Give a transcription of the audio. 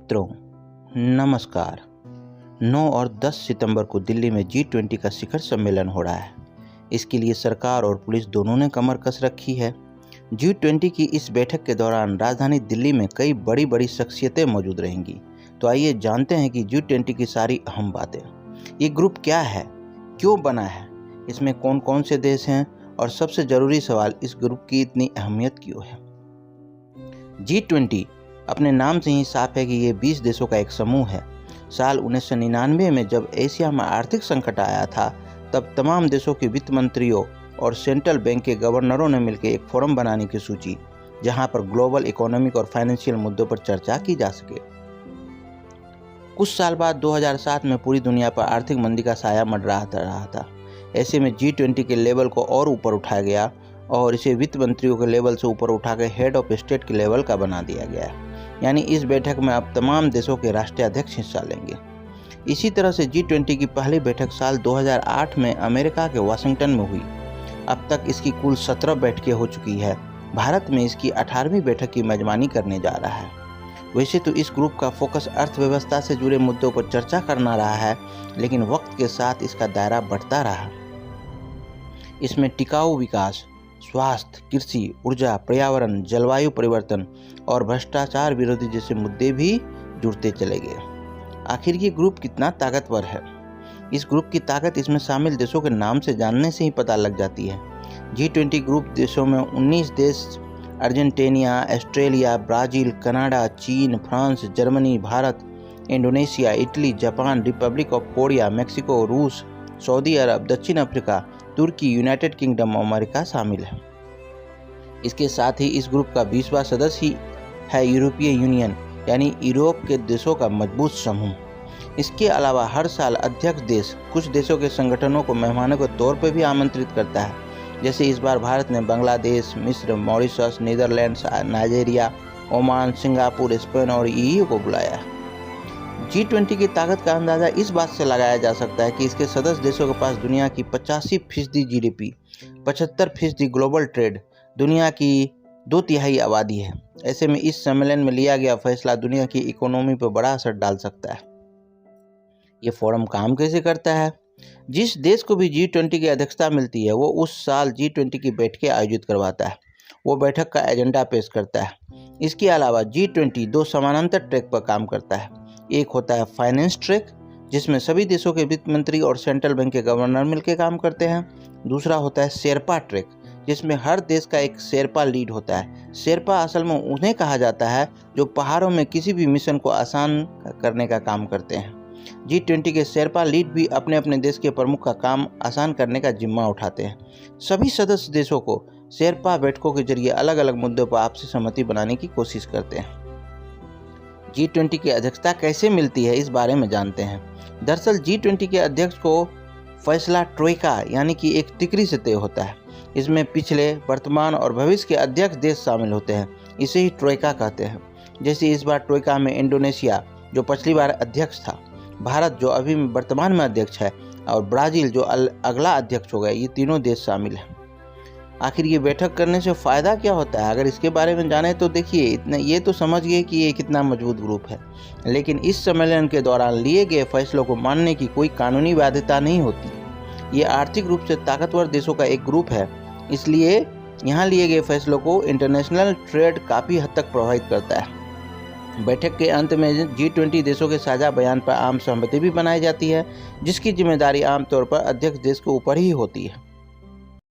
मित्रों, नमस्कार। 9 और 10 सितंबर को दिल्ली में G20 का शिखर सम्मेलन हो रहा है। इसके लिए सरकार और पुलिस दोनों ने कमर कस रखी है। G20 की इस बैठक के दौरान राजधानी दिल्ली में कई बड़ी बड़ी शख्सियतें मौजूद रहेंगी। तो आइए जानते हैं कि G20 की सारी अहम बातें। ये ग्रुप क्या है, क्यों बना है, इसमें कौन कौन से देश हैं और सबसे ज़रूरी सवाल, इस ग्रुप की इतनी अहमियत क्यों है। G20 अपने नाम से ही साफ है कि ये 20 देशों का एक समूह है। साल 1999 में जब एशिया में आर्थिक संकट आया था, तब तमाम देशों के वित्त मंत्रियों और सेंट्रल बैंक के गवर्नरों ने मिलकर एक फोरम बनाने की सोची, जहां पर ग्लोबल इकोनॉमिक और फाइनेंशियल मुद्दों पर चर्चा की जा सके। कुछ साल बाद 2007 में पूरी दुनिया पर आर्थिक मंदी का साया मंडरा रहा था। ऐसे में G20 के लेवल को और ऊपर उठाया गया और इसे वित्त मंत्रियों के लेवल से ऊपर उठाकर हेड ऑफ स्टेट के लेवल का बना दिया गया है। यानी इस बैठक में अब तमाम देशों के राष्ट्रीय अध्यक्ष हिस्सा लेंगे। इसी तरह से G20 की पहली बैठक साल 2008 में अमेरिका के वाशिंगटन में हुई। अब तक इसकी कुल 17 बैठकें हो चुकी है। भारत में इसकी 18वीं बैठक की मेजबानी करने जा रहा है। वैसे तो इस ग्रुप का फोकस अर्थव्यवस्था से जुड़े मुद्दों पर चर्चा करना रहा है, लेकिन वक्त के साथ इसका दायरा बढ़ता रहा। इसमें टिकाऊ विकास, स्वास्थ्य, कृषि, ऊर्जा, पर्यावरण, जलवायु परिवर्तन और भ्रष्टाचार विरोधी जैसे मुद्दे भी जुड़ते चले गए। आखिर ये ग्रुप कितना ताकतवर है? इस ग्रुप की ताकत इसमें शामिल देशों के नाम से जानने से ही पता लग जाती है। G20 ग्रुप देशों में 19 देश अर्जेंटीना, ऑस्ट्रेलिया, ब्राज़ील, कनाडा, चीन, France, Germany, Bharat, Indonesia, Italy, Japan, Republic of Korea, Mexico, रूस, सऊदी अरब, दक्षिण अफ्रीका, तुर्की, यूनाइटेड किंगडम, अमेरिका शामिल है। इसके साथ ही इस ग्रुप का 20वां सदस्य ही है यूरोपीय यूनियन, यानी यूरोप के देशों का मजबूत समूह। इसके अलावा हर साल अध्यक्ष देश कुछ देशों के संगठनों को मेहमानों के तौर पर भी आमंत्रित करता है। जैसे इस बार भारत ने बांग्लादेश, मिस्र, Mauritius, Netherlands, Nigeria, Oman, Singapore, Spain और EU को बुलाया। G20 की ताकत का अंदाज़ा इस बात से लगाया जा सकता है कि इसके सदस्य देशों के पास दुनिया की 85% GDP, 75% ग्लोबल ट्रेड, दुनिया की 2/3 आबादी है। ऐसे में इस सम्मेलन में लिया गया फैसला दुनिया की इकोनॉमी पर बड़ा असर डाल सकता है। ये फोरम काम कैसे करता है? जिस देश को भी G20 की अध्यक्षता मिलती है, वो उस साल G20 की बैठकें आयोजित करवाता है। वो बैठक का एजेंडा पेश करता है। इसके अलावा G20 दो समानांतर ट्रैक पर काम करता है। एक होता है फाइनेंस ट्रैक, जिसमें सभी देशों के वित्त मंत्री और सेंट्रल बैंक के गवर्नर मिलकर काम करते हैं। दूसरा होता है शेरपा ट्रैक, जिसमें हर देश का एक शेरपा लीड होता है। शेरपा असल में उन्हें कहा जाता है जो पहाड़ों में किसी भी मिशन को आसान करने का काम करते हैं। G20 के शेरपा लीड भी अपने अपने देश के प्रमुख का काम आसान करने का जिम्मा उठाते हैं। सभी सदस्य देशों को शेरपा बैठकों के जरिए अलग अलग मुद्दों पर आपसी सहमति बनाने की कोशिश करते हैं। G20 की अध्यक्षता कैसे मिलती है, इस बारे में जानते हैं। दरअसल G20 के अध्यक्ष को फैसला ट्रोइका यानी कि एक तिकड़ी से तय होता है। इसमें पिछले, वर्तमान और भविष्य के अध्यक्ष देश शामिल होते हैं। इसे ही ट्रोइका कहते हैं। जैसे इस बार ट्रोइका में इंडोनेशिया, जो पिछली बार अध्यक्ष था, भारत, जो अभी वर्तमान में अध्यक्ष है, और ब्राज़ील, जो अगला अध्यक्ष होगा, ये तीनों देश शामिल हैं। आखिर ये बैठक करने से फ़ायदा क्या होता है? अगर इसके बारे में जाने तो देखिए, इतने ये तो समझ गए कि ये कितना मजबूत ग्रुप है। लेकिन इस सम्मेलन के दौरान लिए गए फैसलों को मानने की कोई कानूनी बाध्यता नहीं होती। ये आर्थिक रूप से ताकतवर देशों का एक ग्रुप है, इसलिए यहाँ लिए गए फैसलों को इंटरनेशनल ट्रेड काफ़ी हद तक प्रभावित करता है। बैठक के अंत में G20 देशों के साझा बयान पर आम सहमति भी बनाई जाती है, जिसकी जिम्मेदारी आमतौर पर अध्यक्ष देश के ऊपर ही होती है।